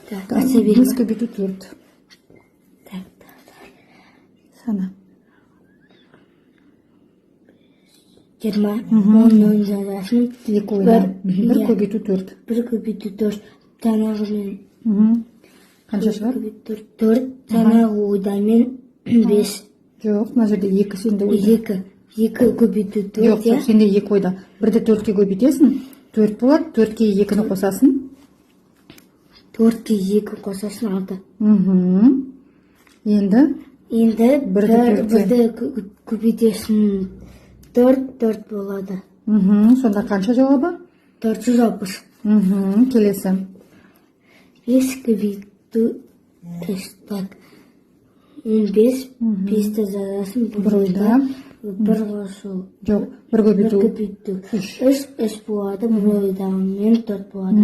Бес көбейту 4. Сана. 20, 10 жазасын 2 ойда. 1 көбейту 4. 1 көбейту 4. Жаңағымен Қанша шығар? 4. Жаңағы ойдамен 5. Жоқ, мына жерде 2 сенде ойда. 2 көбейту 4. Жоқ, сенде 2 ойда. 1-ді 4-ке көбейтесің. 4 болады. 4-ке 2-ні қосасың. 4-ке 2 қосасын 6. Енді 1-ді көбейтесің 4 болады. Сонда қанша жауабы? 460. Келесі. 5 көбейту 3. Так. 15. 5-ті жазасын 1 ойда. 1 қосу. Жоқ, 1 көбейту 3 болады. 1 ойдамен 4 болады.